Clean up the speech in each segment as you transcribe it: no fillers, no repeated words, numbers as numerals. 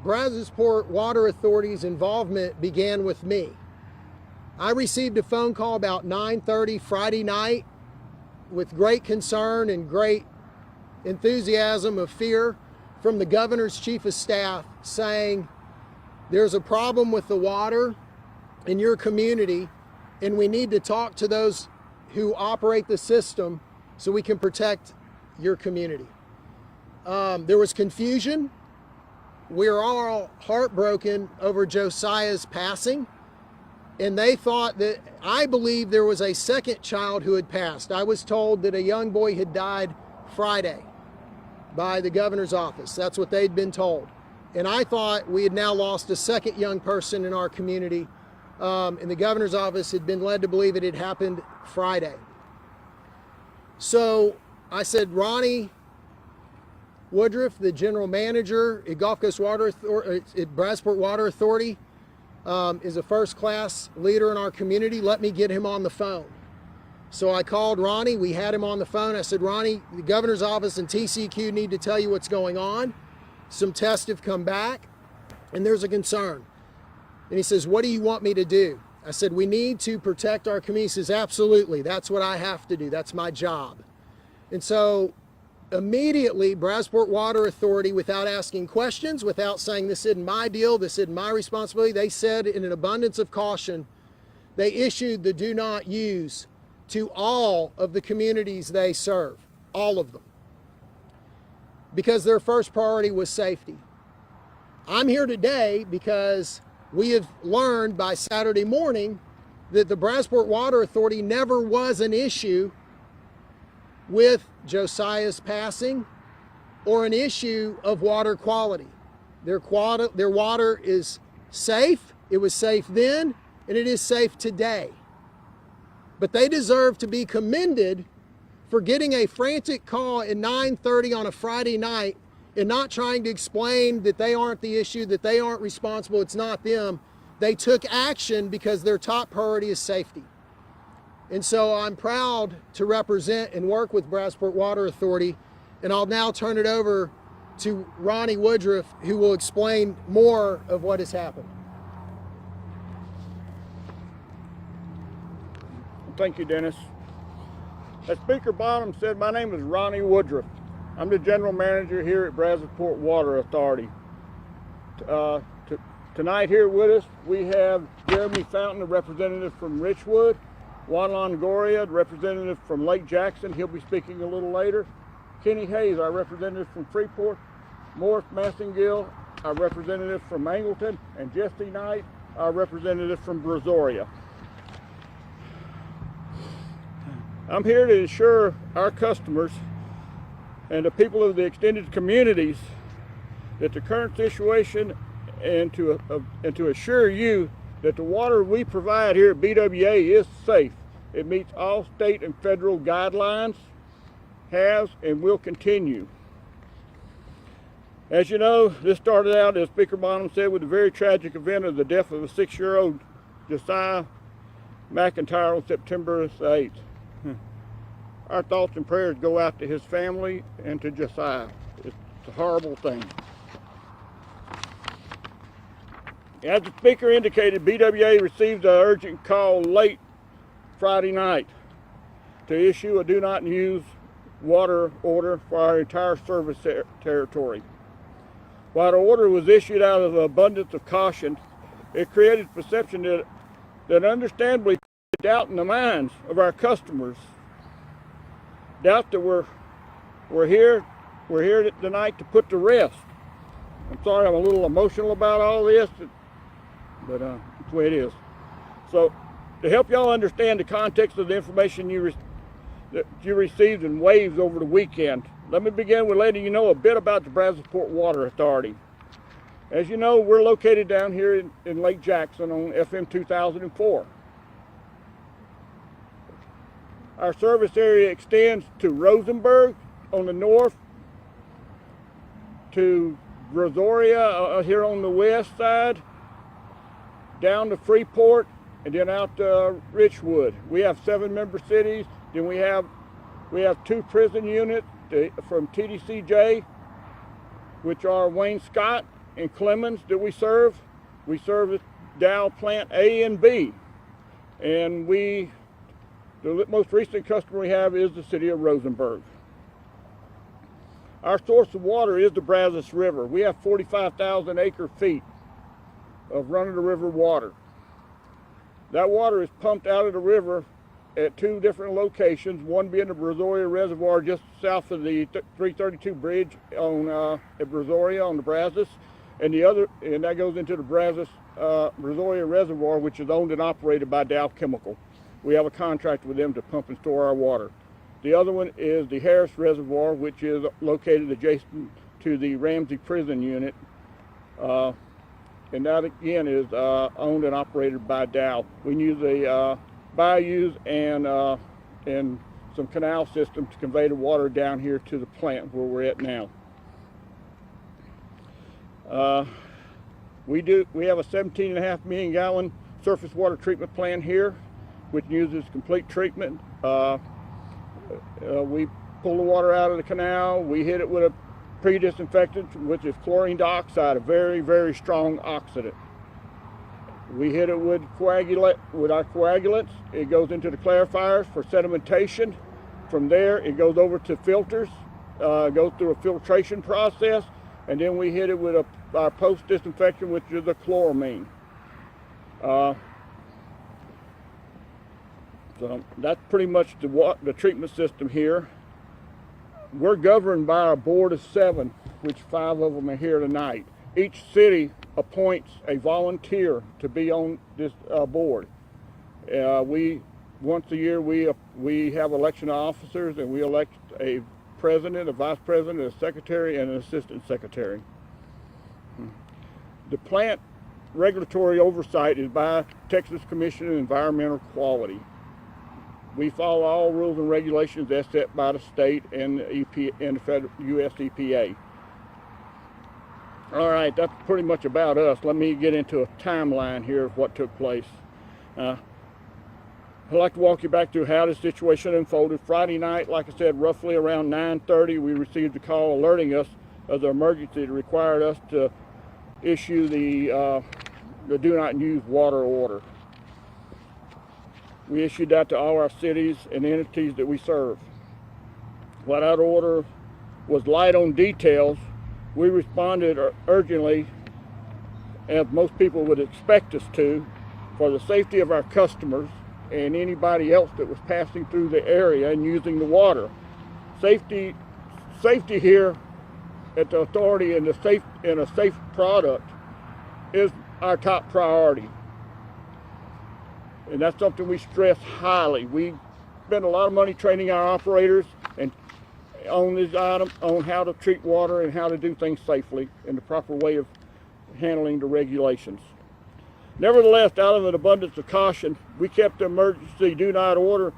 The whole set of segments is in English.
Brazosport Water Authority's involvement began with me. I received a phone call about 9:30 Friday night with great concern and great enthusiasm of fear from the governor's chief of staff saying, there's a problem with the water in your community and we need to talk to those who operate the system so we can protect your community. There was confusion. We are all heartbroken over Josiah's passing, and they thought that, I believe there was a second child who had passed. I was told that a young boy had died Friday by the governor's office. That's what they'd been told. And I thought we had now lost a second young person in our community, and the governor's office had been led to believe it had happened Friday. So I said, Ronnie Woodruff, the general manager at Gulf Coast Water Authority, at Brazosport Water Authority, is a first-class leader in our community. Let me get him on the phone. So I called Ronnie. We had him on the phone. I said, Ronnie, the governor's office and TCQ need to tell you what's going on. Some tests have come back, and there's a concern. And he says, what do you want me to do? I said, we need to protect our community. He says, absolutely. That's what I have to do. That's my job. And so immediately, Brazosport Water Authority, without asking questions, without saying this isn't my deal, this isn't my responsibility, they said in an abundance of caution, they issued the do not use to all of the communities they serve, all of them, because their first priority was safety. I'm here today because we have learned by Saturday morning that the Brazosport Water Authority never was an issue with Josiah's passing or an issue of water quality. Their water is safe. It was safe then, and it is safe today. But they deserve to be commended for getting a frantic call at 9:30 on a Friday night and not trying to explain that they aren't the issue, that they aren't responsible, it's not them. They took action because their top priority is safety. And so I'm proud to represent and work with Brazosport Water Authority, and I'll now turn it over to Ronnie Woodruff, who will explain more of what has happened. Thank you, Dennis. As Speaker Bonham said, my name is Ronnie Woodruff. I'm the General Manager here at Brazosport Water Authority. Tonight here with us, we have Jeremy Fountain, a representative from Richwood, Juan Longoria, representative from Lake Jackson. He'll be speaking a little later. Kenny Hayes, our representative from Freeport. Morris Massengill, our representative from Angleton. And Jesse Knight, our representative from Brazoria. I'm here to assure our customers and the people of the extended communities that the current situation and to assure you that the water we provide here at BWA is safe. It meets all state and federal guidelines, has and will continue. As you know, this started out, as Speaker Bonham said, with the very tragic event of the death of a 6-year-old Josiah McIntyre on September 8th. Our thoughts and prayers go out to his family and to Josiah. It's a horrible thing. As the Speaker indicated, BWA received an urgent call late Friday night to issue a do not use water order for our entire service territory. While the order was issued out of an abundance of caution, it created perception that understandably doubt in the minds of our customers. Doubt that we're here tonight to put to rest. I'm sorry I'm a little emotional about all this, but it's the way it is. So to help y'all understand the context of the information that you received in waves over the weekend, let me begin with letting you know a bit about the Brazosport Water Authority. As you know, we're located down here in Lake Jackson on FM 2004. Our service area extends to Rosenberg on the north, to Brazoria here on the west side, down to Freeport, and then out to Richwood. We have 7 member cities. Then we have 2 prison units from TDCJ, which are Wayne Scott in Clemens that we serve Dow plant A and B. And the most recent customer we have is the city of Rosenberg. Our source of water is the Brazos River. We have 45,000 acre-feet of run-of-the-river water. That water is pumped out of the river at two different locations, one being the Brazoria Reservoir just south of the 332 bridge at Brazoria on the Brazos, and that goes into the Brazoria Reservoir, which is owned and operated by Dow Chemical. We have a contract with them to pump and store our water. The other one is the Hellerstedt Reservoir, which is located adjacent to the Ramsey Prison Unit. And that again is owned and operated by Dow. We use the bayous and some canal systems to convey the water down here to the plant where we're at now. We have a 17.5 million gallon surface water treatment plant here, which uses complete treatment. We pull the water out of the canal, we hit it with a pre-disinfectant, which is chlorine dioxide, a very, very strong oxidant. We hit it with our coagulants. It goes into the clarifiers for sedimentation. From there, it goes over to filters, goes through a filtration process, and then we hit it with our post-disinfection, which is a chloramine. So that's pretty much the treatment system here. We're governed by a board of 7, which 5 of them are here tonight. Each city appoints a volunteer to be on this board. Once a year we have election officers, and we elect a president, a vice president, a secretary, and an assistant secretary. The plant regulatory oversight is by Texas Commission on Environmental Quality. We follow all rules and regulations as set by the state and the federal U.S. EPA. All right, that's pretty much about us. Let me get into a timeline here of what took place. I'd like to walk you back through how the situation unfolded. Friday night, like I said, roughly around 9:30, we received a call alerting us of the emergency that required us to issue the do not use water order. We issued that to all our cities and entities that we serve. While that order was light on details, we responded urgently, as most people would expect us to, for the safety of our customers and anybody else that was passing through the area and using the water. Safety here at the authority and a safe product is our top priority. And that's something we stress highly. We spend a lot of money training our operators and on this item, on how to treat water and how to do things safely in the proper way of handling the regulations. Nevertheless, out of an abundance of caution, we kept the emergency do not order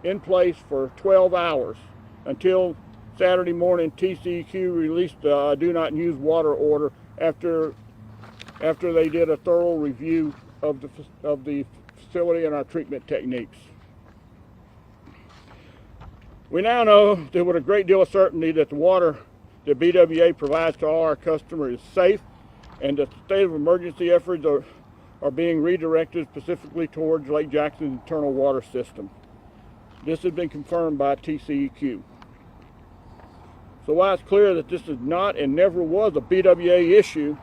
in place for 12 hours until Saturday morning. TCEQ released the do not use water order after they did a thorough review of the facility and our treatment techniques. We now know that with a great deal of certainty that the water that BWA provides to all our customers is safe, and that the state of emergency efforts are being redirected specifically towards Lake Jackson's internal water system. This has been confirmed by TCEQ. So while it's clear that this is not and never was a BWA issue,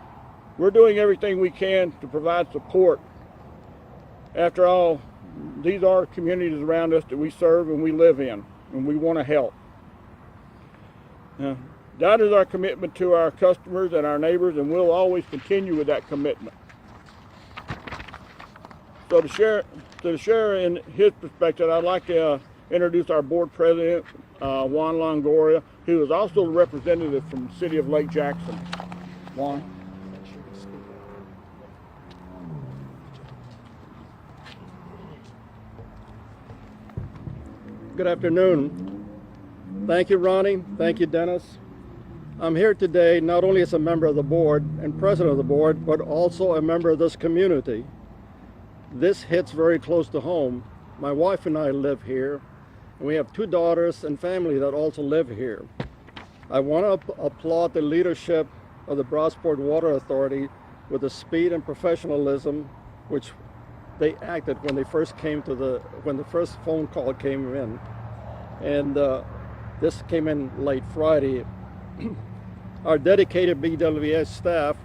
we're doing everything we can to provide support. After all, these are communities around us that we serve and we live in, and we want to help. That is our commitment to our customers and our neighbors, and we'll always continue with that commitment. So to share in his perspective, I'd like to introduce our board president, Juan Longoria, who is also a representative from the city of Lake Jackson. Juan. Good afternoon. Thank you, Ronnie. Thank you, Dennis. I'm here today not only as a member of the board and president of the board, but also a member of this community. This hits very close to home. My wife and I live here, and we have 2 daughters and family that also live here. I want to applaud the leadership of the Brazosport Water Authority with the speed and professionalism which they acted when they first came to when the first phone call came in. And this came in late Friday. Our dedicated BWS staff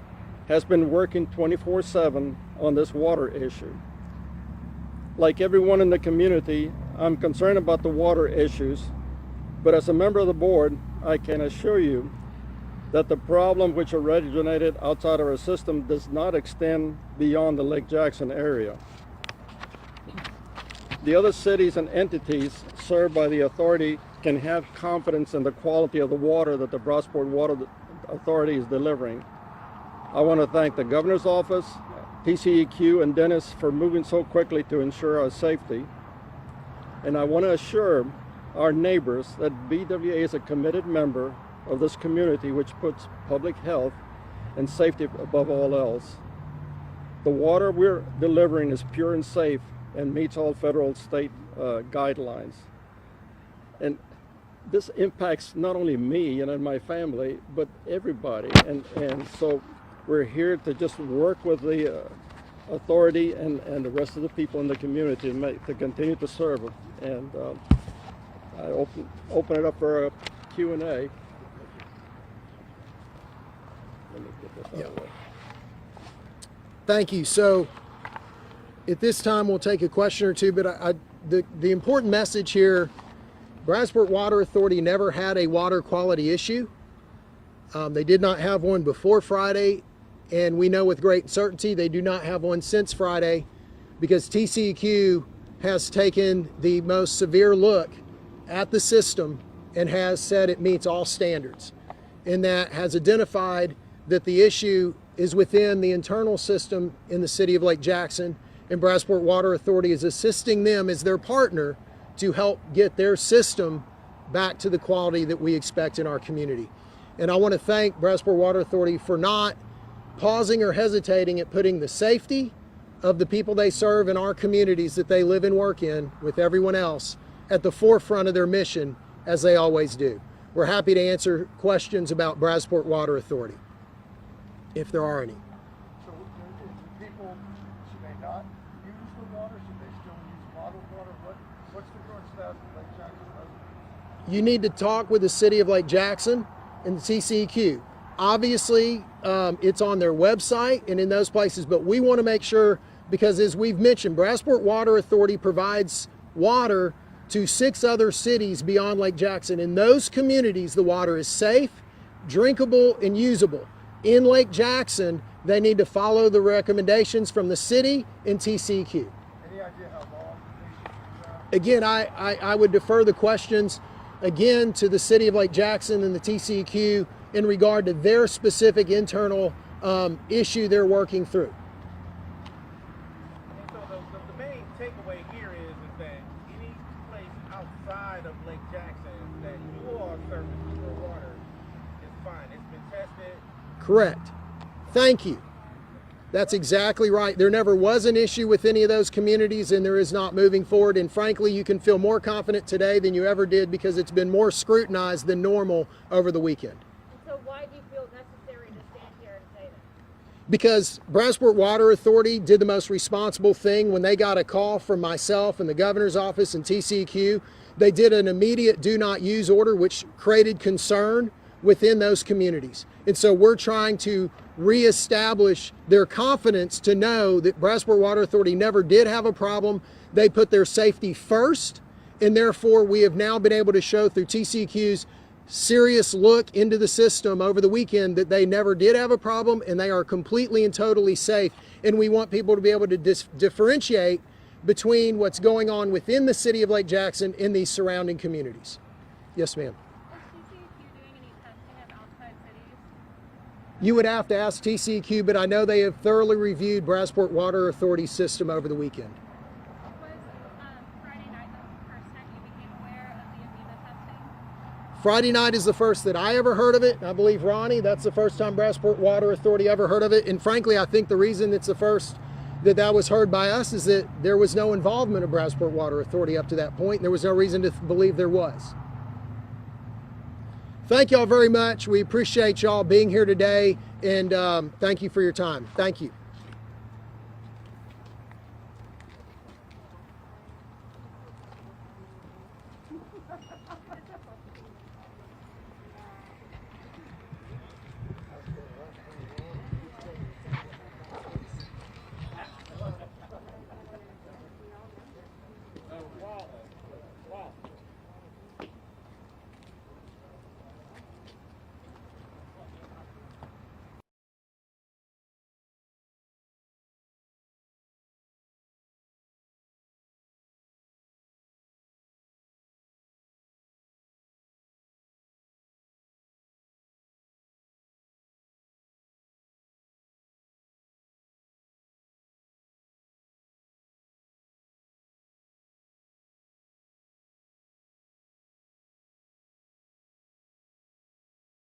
has been working 24/7 on this water issue. Like everyone in the community, I'm concerned about the water issues, but as a member of the board, I can assure you that the problem which originated outside of our system does not extend beyond the Lake Jackson area. The other cities and entities served by the authority can have confidence in the quality of the water that the Brazosport Water Authority is delivering. I want to thank the Governor's Office, TCEQ, and Dennis for moving so quickly to ensure our safety. And I want to assure our neighbors that BWA is a committed member of this community which puts public health and safety above all else. The water we're delivering is pure and safe and meets all federal and state guidelines. And this impacts not only me and my family, but everybody. And so we're here to just work with the authority and the rest of the people in the community to continue to serve them. And I open it up for a Q&A. Let me get this out of the way. Thank you. So at this time, we'll take a question or two, but the important message here, Brazosport Water Authority never had a water quality issue. They did not have one before Friday, and we know with great certainty they do not have one since Friday because TCEQ has taken the most severe look at the system and has said it meets all standards, and that has identified that the issue is within the internal system in the city of Lake Jackson, and Brazosport Water Authority is assisting them as their partner to help get their system back to the quality that we expect in our community. And I want to thank Brazosport Water Authority for not pausing or hesitating at putting the safety of the people they serve in our communities that they live and work in with everyone else at the forefront of their mission, as they always do. We're happy to answer questions about Brazosport Water Authority, if there are any. So if people, should they not use the water? Should they still use bottled water? What's the current status of Lake Jackson? You need to talk with the city of Lake Jackson and the TCEQ. Obviously, it's on their website and in those places, but we want to make sure, because as we've mentioned, Brazosport Water Authority provides water to 6 other cities beyond Lake Jackson. In those communities, the water is safe, drinkable, and usable. In Lake Jackson, they need to follow the recommendations from the city and TCEQ. Any idea how long they should do that? Again, I would defer the questions again to the city of Lake Jackson and the TCEQ in regard to their specific internal issue they're working through. And so the main takeaway here is that any place outside of Lake Jackson that you all service for water is fine. It's been tested. Correct. Thank you. That's exactly right. There never was an issue with any of those communities, and there is not moving forward. And frankly, you can feel more confident today than you ever did because it's been more scrutinized than normal over the weekend. And so why do you feel necessary to stand here and say that? Because Brazosport Water Authority did the most responsible thing when they got a call from myself and the governor's office and TCEQ. They did an immediate do not use order, which created concern within those communities. And so we're trying to reestablish their confidence to know that Brazosport Water Authority never did have a problem. They put their safety first, and therefore we have now been able to show through TCEQ's serious look into the system over the weekend that they never did have a problem and they are completely and totally safe. And we want people to be able to differentiate between what's going on within the city of Lake Jackson and these surrounding communities. Yes, ma'am. You would have to ask TCEQ, but I know they have thoroughly reviewed Brazosport Water Authority's system over the weekend. Was Friday night the first time you became aware of the amoeba testing? Friday night is the first that I ever heard of it. I believe, Ronnie, that's the first time Brazosport Water Authority ever heard of it. And frankly, I think the reason it's the first that was heard by us is that there was no involvement of Brazosport Water Authority up to that point. And there was no reason to believe there was. Thank y'all very much. We appreciate y'all being here today, and thank you for your time. Thank you.